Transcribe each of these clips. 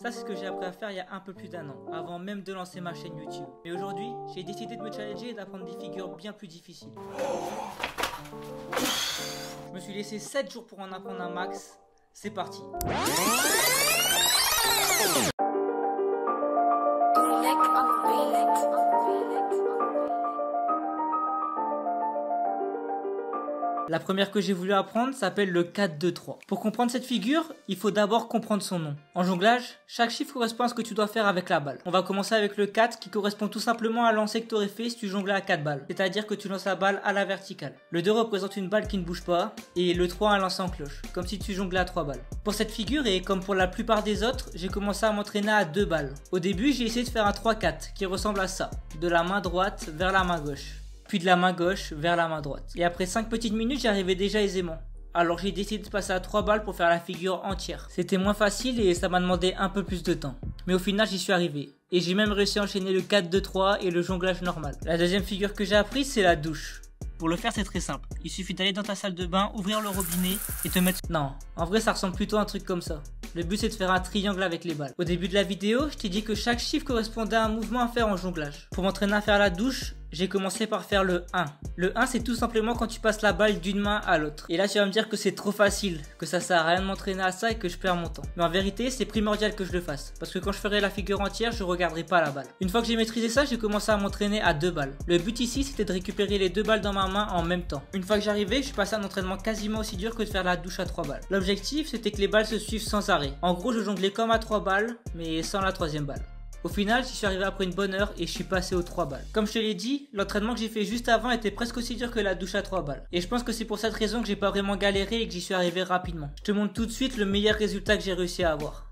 Ça, c'est ce que j'ai appris à faire il y a un peu plus d'1 an, avant même de lancer ma chaîne YouTube. Mais aujourd'hui, j'ai décidé de me challenger et d'apprendre des figures bien plus difficiles. Je me suis laissé 7 jours pour en apprendre un max. C'est parti. La première que j'ai voulu apprendre s'appelle le 4-2-3. Pour comprendre cette figure, il faut d'abord comprendre son nom. En jonglage, chaque chiffre correspond à ce que tu dois faire avec la balle. On va commencer avec le 4 qui correspond tout simplement à lancer que tu aurais fait si tu jonglais à 4 balles. C'est-à-dire que tu lances la balle à la verticale. Le 2 représente une balle qui ne bouge pas et le 3 un lancer en cloche, comme si tu jonglais à 3 balles. Pour cette figure et comme pour la plupart des autres, j'ai commencé à m'entraîner à 2 balles. Au début, j'ai essayé de faire un 3-4 qui ressemble à ça, de la main droite vers la main gauche. Puis de la main gauche vers la main droite. Et après 5 petites minutes, j'y arrivais déjà aisément. Alors j'ai décidé de passer à 3 balles pour faire la figure entière. C'était moins facile et ça m'a demandé un peu plus de temps. Mais au final, j'y suis arrivé. Et j'ai même réussi à enchaîner le 4-2-3 et le jonglage normal. La deuxième figure que j'ai apprise, c'est la douche. Pour le faire, c'est très simple. Il suffit d'aller dans ta salle de bain, ouvrir le robinet et te mettre... Non, en vrai, ça ressemble plutôt à un truc comme ça. Le but, c'est de faire un triangle avec les balles. Au début de la vidéo, je t'ai dit que chaque chiffre correspondait à un mouvement à faire en jonglage. Pour m'entraîner à faire la douche, j'ai commencé par faire le 1. Le 1, c'est tout simplement quand tu passes la balle d'une main à l'autre. Et là, tu vas me dire que c'est trop facile, que ça sert à rien de m'entraîner à ça et que je perds mon temps. Mais en vérité, c'est primordial que je le fasse. Parce que quand je ferai la figure entière, je regarderai pas la balle. Une fois que j'ai maîtrisé ça, j'ai commencé à m'entraîner à 2 balles. Le but ici, c'était de récupérer les 2 balles dans ma main en même temps. Une fois que j'arrivais, je suis passé à un entraînement quasiment aussi dur que de faire la douche à 3 balles. L'objectif, c'était que les balles se suivent sans arrêt. En gros, je jonglais comme à 3 balles, mais sans la 3e balle. Au final, j'y suis arrivé après une bonne heure et je suis passé aux 3 balles. Comme je te l'ai dit, l'entraînement que j'ai fait juste avant était presque aussi dur que la douche à 3 balles. Et je pense que c'est pour cette raison que j'ai pas vraiment galéré et que j'y suis arrivé rapidement. Je te montre tout de suite le meilleur résultat que j'ai réussi à avoir.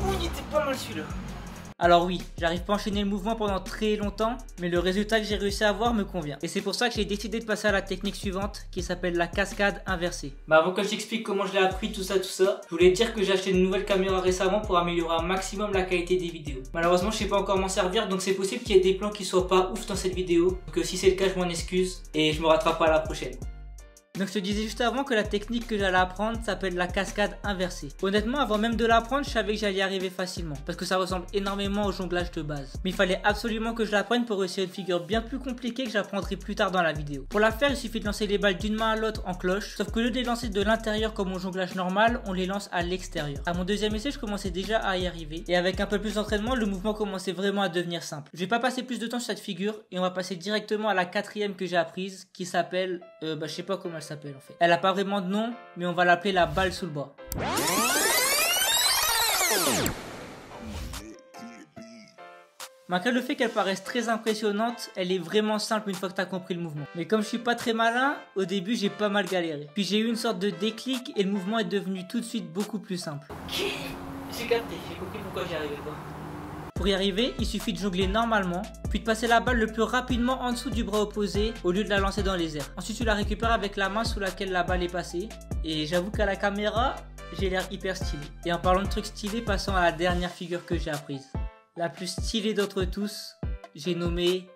Ouh, il était pas mal celui-là. Alors oui, j'arrive pas à enchaîner le mouvement pendant très longtemps, mais le résultat que j'ai réussi à avoir me convient. Et c'est pour ça que j'ai décidé de passer à la technique suivante, qui s'appelle la cascade inversée. Bah avant que je t'explique comment je l'ai appris, tout ça, je voulais te dire que j'ai acheté une nouvelle caméra récemment pour améliorer un maximum la qualité des vidéos. Malheureusement, je sais pas encore m'en servir, donc c'est possible qu'il y ait des plans qui soient pas ouf dans cette vidéo. Donc si c'est le cas, je m'en excuse, et je me rattrape à la prochaine. Donc je te disais juste avant que la technique que j'allais apprendre s'appelle la cascade inversée. Honnêtement, avant même de l'apprendre, je savais que j'allais y arriver facilement, parce que ça ressemble énormément au jonglage de base. Mais il fallait absolument que je l'apprenne pour réussir une figure bien plus compliquée que j'apprendrai plus tard dans la vidéo. Pour la faire, il suffit de lancer les balles d'une main à l'autre en cloche, sauf que au lieu de les lancer de l'intérieur comme au jonglage normal, on les lance à l'extérieur. À mon deuxième essai, je commençais déjà à y arriver, et avec un peu plus d'entraînement, le mouvement commençait vraiment à devenir simple. Je vais pas passer plus de temps sur cette figure, et on va passer directement à la 4e que j'ai apprise, qui s'appelle... je sais pas comment elle s'appelle en fait. Elle a pas vraiment de nom, mais on va l'appeler la balle sous le bras. Malgré le fait qu'elle paraisse très impressionnante, elle est vraiment simple une fois que tu as compris le mouvement. Mais comme je suis pas très malin, au début j'ai pas mal galéré. Puis j'ai eu une sorte de déclic et le mouvement est devenu tout de suite beaucoup plus simple. J'ai capté, j'ai compris pourquoi j'y arrivais pas. Pour y arriver, il suffit de jongler normalement, puis de passer la balle le plus rapidement en dessous du bras opposé au lieu de la lancer dans les airs. Ensuite, tu la récupères avec la main sous laquelle la balle est passée. Et j'avoue qu'à la caméra, j'ai l'air hyper stylé. Et en parlant de trucs stylés, passons à la dernière figure que j'ai apprise. La plus stylée d'entre tous, j'ai nommé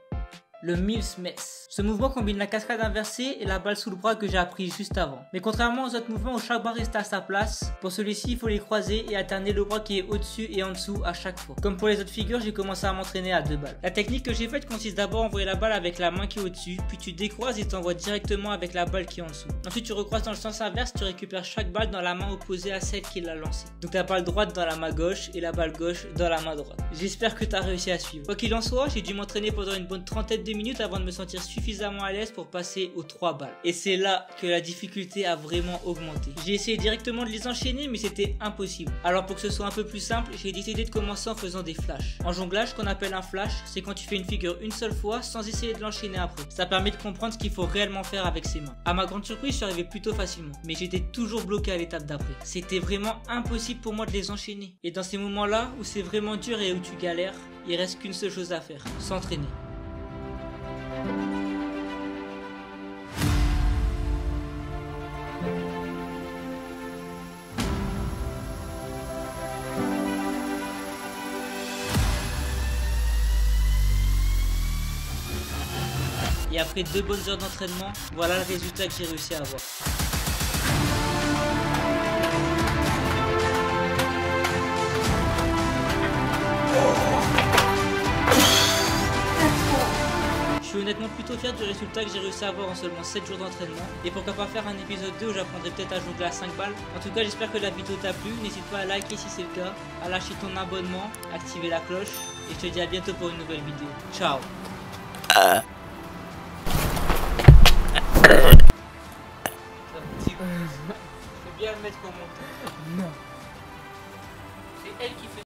le Mills Mess. Ce mouvement combine la cascade inversée et la balle sous le bras que j'ai appris juste avant. Mais contrairement aux autres mouvements où chaque bras reste à sa place, pour celui-ci il faut les croiser et alterner le bras qui est au-dessus et en dessous à chaque fois. Comme pour les autres figures, j'ai commencé à m'entraîner à 2 balles. La technique que j'ai faite consiste d'abord à envoyer la balle avec la main qui est au-dessus, puis tu décroises et t'envoies directement avec la balle qui est en dessous. Ensuite tu recroises dans le sens inverse, tu récupères chaque balle dans la main opposée à celle qui l'a lancée. Donc la balle droite dans la main gauche et la balle gauche dans la main droite. J'espère que tu as réussi à suivre. Quoi qu'il en soit, j'ai dû m'entraîner pendant une bonne trentaine de minutes avant de me sentir suffisamment à l'aise pour passer aux 3 balles. Et c'est là que la difficulté a vraiment augmenté. J'ai essayé directement de les enchaîner mais c'était impossible. Alors pour que ce soit un peu plus simple, j'ai décidé de commencer en faisant des flashs. En jonglage, ce qu'on appelle un flash, c'est quand tu fais une figure une seule fois sans essayer de l'enchaîner après. Ça permet de comprendre ce qu'il faut réellement faire avec ses mains. À ma grande surprise, je suis arrivé plutôt facilement, mais j'étais toujours bloqué à l'étape d'après. C'était vraiment impossible pour moi de les enchaîner. Et dans ces moments-là où c'est vraiment dur et où tu galères, il reste qu'une seule chose à faire, s'entraîner. Et après 2 bonnes heures d'entraînement, voilà le résultat que j'ai réussi à avoir. Je suis honnêtement plutôt fier du résultat que j'ai réussi à avoir en seulement 7 jours d'entraînement. Et pourquoi pas faire un épisode 2 où j'apprendrai peut-être à jongler à 5 balles. En tout cas, j'espère que la vidéo t'a plu. N'hésite pas à liker si c'est le cas, à lâcher ton abonnement, activer la cloche. Et je te dis à bientôt pour une nouvelle vidéo. Ciao. Je vais bien le mettre au montage. Non. C'est elle qui fait